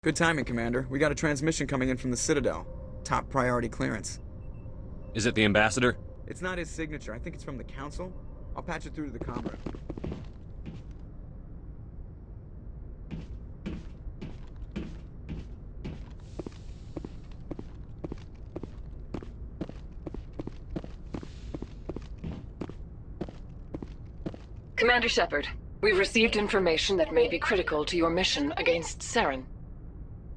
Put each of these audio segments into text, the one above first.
Good timing, Commander. We got a transmission coming in from the Citadel. Top priority clearance. Is it the ambassador? It's not his signature. I think it's from the Council. I'll patch it through to the comm room. Commander Shepard, we've received information that may be critical to your mission against Saren.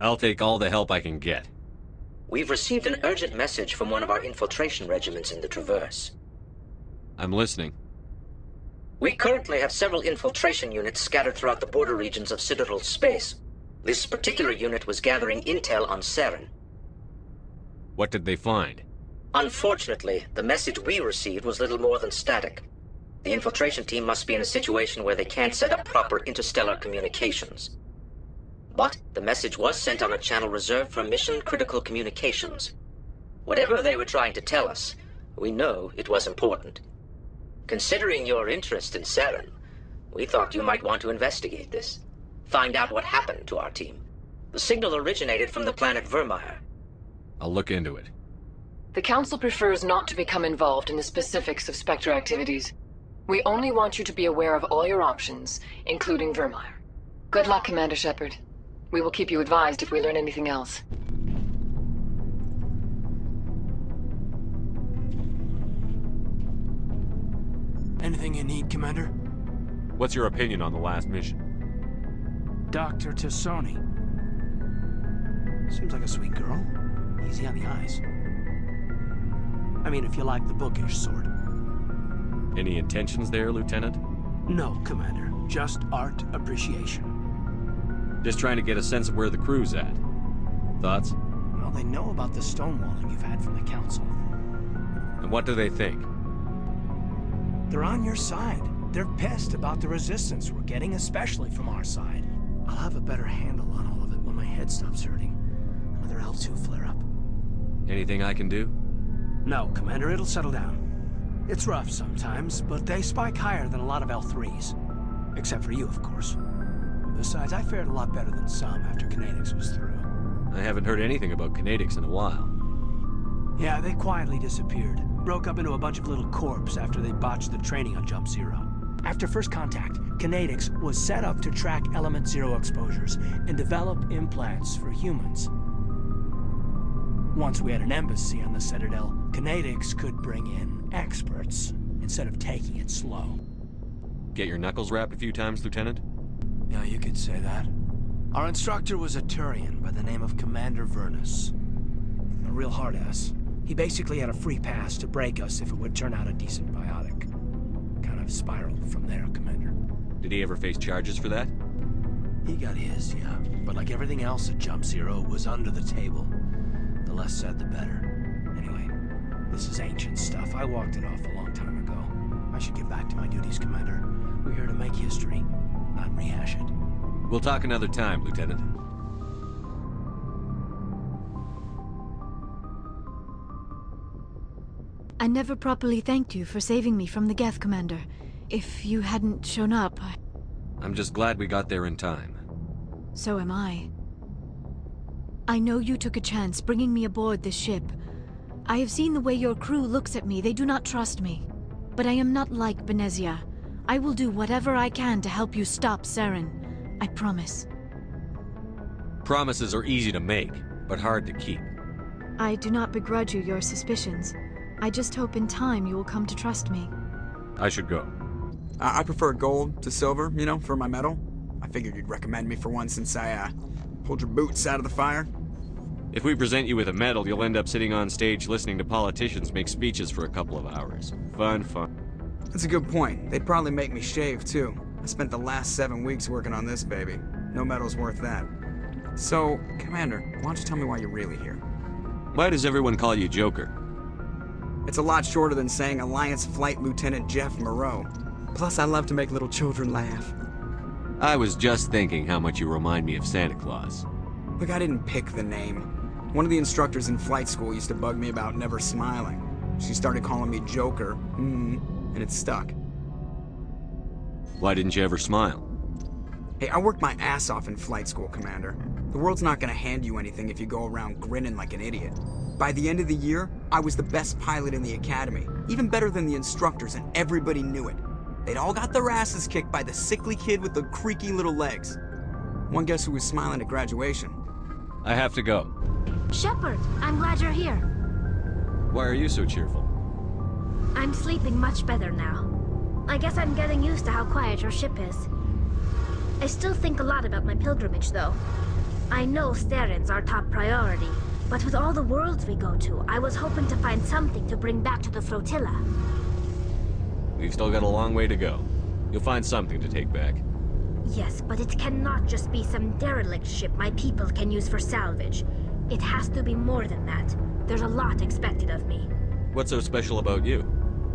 I'll take all the help I can get. We've received an urgent message from one of our infiltration regiments in the Traverse. I'm listening. We currently have several infiltration units scattered throughout the border regions of Citadel space. This particular unit was gathering intel on Saren. What did they find? Unfortunately, the message we received was little more than static. The infiltration team must be in a situation where they can't set up proper interstellar communications. But the message was sent on a channel reserved for mission-critical communications. Whatever they were trying to tell us, we know it was important. Considering your interest in Saren, we thought you might want to investigate this. Find out what happened to our team. The signal originated from the planet Vermeer. I'll look into it. The Council prefers not to become involved in the specifics of Spectre activities. We only want you to be aware of all your options, including Vermeer. Good luck, Commander Shepard. We will keep you advised if we learn anything else. Anything you need, Commander? What's your opinion on the last mission? Dr. Tassoni. Seems like a sweet girl. Easy on the eyes. I mean, if you like the bookish sort. Any intentions there, Lieutenant? No, Commander. Just art appreciation. Just trying to get a sense of where the crew's at. Thoughts? Well, they know about the stonewalling you've had from the Council. And what do they think? They're on your side. They're pissed about the resistance we're getting, especially from our side. I'll have a better handle on all of it when my head stops hurting. Another L2 flare-up. Anything I can do? No, Commander, it'll settle down. It's rough sometimes, but they spike higher than a lot of L3s. Except for you, of course. Besides, I fared a lot better than some after Kinetics was through. I haven't heard anything about Kinetics in a while. Yeah, they quietly disappeared. Broke up into a bunch of little corps after they botched the training on Jump Zero. After first contact, Kinetics was set up to track Element Zero exposures and develop implants for humans. Once we had an embassy on the Citadel, Kinetics could bring in experts instead of taking it slow. Get your knuckles rapped a few times, Lieutenant? Yeah, you could say that. Our instructor was a Turian by the name of Commander Vernus. A real hard-ass. He basically had a free pass to break us if it would turn out a decent biotic. Kind of spiraled from there, Commander. Did he ever face charges for that? He got his, yeah. But like everything else at Jump Zero, it was under the table. The less said, the better. Anyway, this is ancient stuff. I walked it off a long time ago. I should get back to my duties, Commander. We're here to make history, not rehash it. We'll talk another time, Lieutenant. I never properly thanked you for saving me from the Geth, Commander. If you hadn't shown up, I'm just glad we got there in time. So am I. I know you took a chance bringing me aboard this ship. I have seen the way your crew looks at me. They do not trust me. But I am not like Benezia. I will do whatever I can to help you stop Saren. I promise. Promises are easy to make, but hard to keep. I do not begrudge you your suspicions. I just hope in time you will come to trust me. I should go. I prefer gold to silver, you know, for my medal. I figured you'd recommend me for one since I, pulled your boots out of the fire. If we present you with a medal, you'll end up sitting on stage listening to politicians make speeches for a couple of hours. Fun. That's a good point. They'd probably make me shave, too. I spent the last 7 weeks working on this baby. No medal's worth that. So, Commander, why don't you tell me why you're really here? Why does everyone call you Joker? It's a lot shorter than saying Alliance Flight Lieutenant Jeff Moreau. Plus, I love to make little children laugh. I was just thinking how much you remind me of Santa Claus. Look, I didn't pick the name. One of the instructors in flight school used to bug me about never smiling. She started calling me Joker, and it stuck. Why didn't you ever smile? Hey, I worked my ass off in flight school, Commander. The world's not gonna hand you anything if you go around grinning like an idiot. By the end of the year, I was the best pilot in the academy, even better than the instructors, and everybody knew it. They'd all got their asses kicked by the sickly kid with the creaky little legs. One guess who was smiling at graduation? I have to go. Shepard, I'm glad you're here. Why are you so cheerful? I'm sleeping much better now. I guess I'm getting used to how quiet your ship is. I still think a lot about my pilgrimage, though. I know Theron's our top priority, but with all the worlds we go to, I was hoping to find something to bring back to the flotilla. We've still got a long way to go. You'll find something to take back. Yes, but it cannot just be some derelict ship my people can use for salvage. It has to be more than that. There's a lot expected of me. What's so special about you?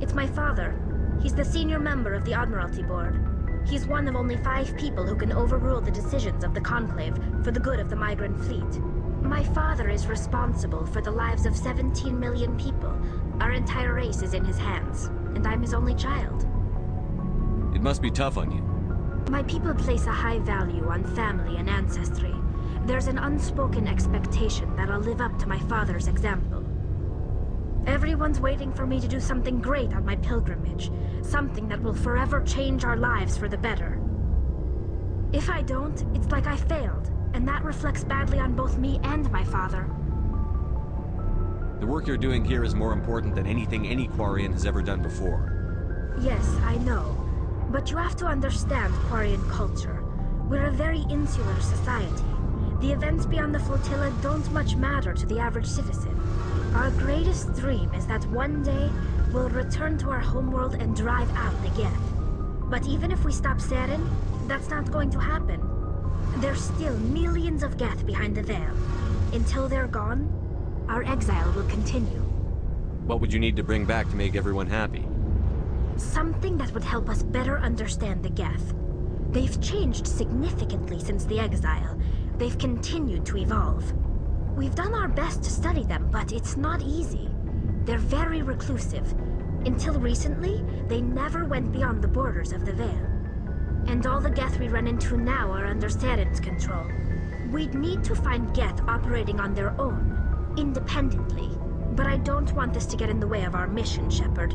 It's my father. He's the senior member of the Admiralty Board. He's one of only 5 people who can overrule the decisions of the Conclave for the good of the migrant fleet. My father is responsible for the lives of 17 million people. Our entire race is in his hands, and I'm his only child. It must be tough on you. My people place a high value on family and ancestry. There's an unspoken expectation that I'll live up to my father's example. Everyone's waiting for me to do something great on my pilgrimage, something that will forever change our lives for the better. If I don't, it's like I failed, and that reflects badly on both me and my father. The work you're doing here is more important than anything any Quarian has ever done before. Yes, I know. But you have to understand Quarian culture. We're a very insular society. The events beyond the flotilla don't much matter to the average citizen. Our greatest dream is that one day we'll return to our homeworld and drive out the Geth. But even if we stop Therum, that's not going to happen. There's still millions of Geth behind the veil. Until they're gone, our exile will continue. What would you need to bring back to make everyone happy? Something that would help us better understand the Geth. They've changed significantly since the exile. They've continued to evolve. We've done our best to study them, but it's not easy. They're very reclusive. Until recently, they never went beyond the borders of the Veil. And all the Geth we run into now are under Theron's control. We'd need to find Geth operating on their own, independently. But I don't want this to get in the way of our mission, Shepard.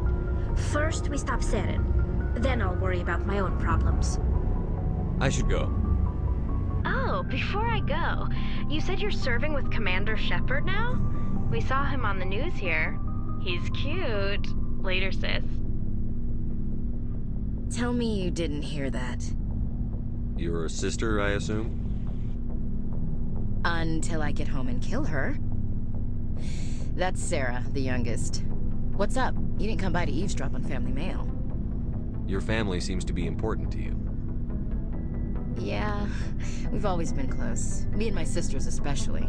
First, we stop Theron. Then I'll worry about my own problems. I should go. Oh, before I go, you said you're serving with Commander Shepard now? We saw him on the news here. He's cute. Later, sis. Tell me you didn't hear that. Your sister, I assume? Until I get home and kill her. That's Sarah, the youngest. What's up? You didn't come by to eavesdrop on family mail. Your family seems to be important to you. Yeah, we've always been close. Me and my sisters especially.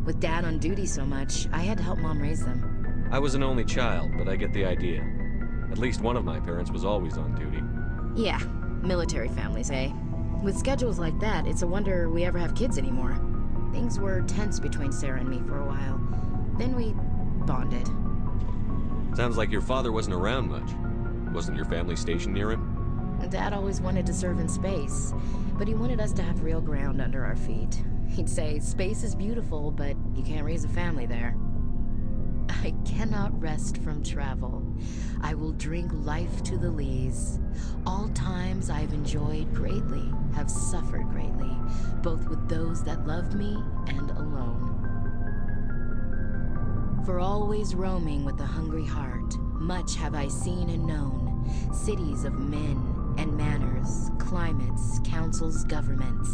With Dad on duty so much, I had to help Mom raise them. I was an only child, but I get the idea. At least one of my parents was always on duty. Yeah, military families, eh? With schedules like that, it's a wonder we ever have kids anymore. Things were tense between Sarah and me for a while. Then we bonded. Sounds like your father wasn't around much. Wasn't your family stationed near him? Dad always wanted to serve in space, but he wanted us to have real ground under our feet. He'd say, space is beautiful, but you can't raise a family there. I cannot rest from travel. I will drink life to the lees. All times I've enjoyed greatly, have suffered greatly, both with those that loved me and alone. For always roaming with a hungry heart, much have I seen and known, cities of men and manners, climates, councils, governments.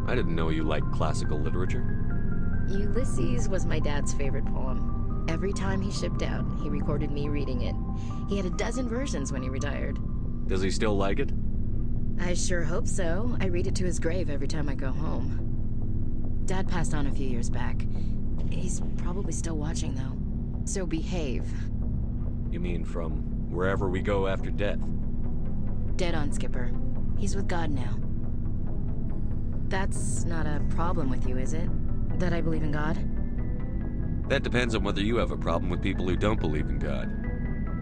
I didn't know you liked classical literature. Ulysses was my dad's favorite poem. Every time he shipped out, he recorded me reading it. He had a dozen versions when he retired. Does he still like it? I sure hope so. I read it to his grave every time I go home. Dad passed on a few years back. He's probably still watching, though. So behave. You mean from wherever we go after death? Dead on, Skipper. He's with God now. That's not a problem with you, is it? That I believe in God? That depends on whether you have a problem with people who don't believe in God.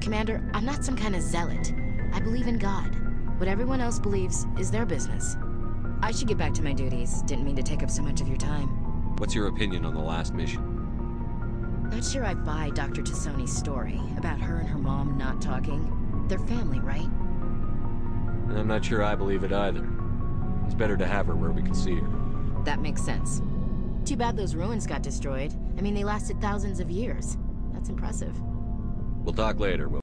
Commander, I'm not some kind of zealot. I believe in God. What everyone else believes is their business. I should get back to my duties. Didn't mean to take up so much of your time. What's your opinion on the last mission? Not sure I buy Dr. Tassoni's story about her and her mom not talking. They're family, right? And I'm not sure I believe it either. It's better to have her where we can see her. That makes sense. Too bad those ruins got destroyed. I mean, they lasted thousands of years. That's impressive. We'll talk later.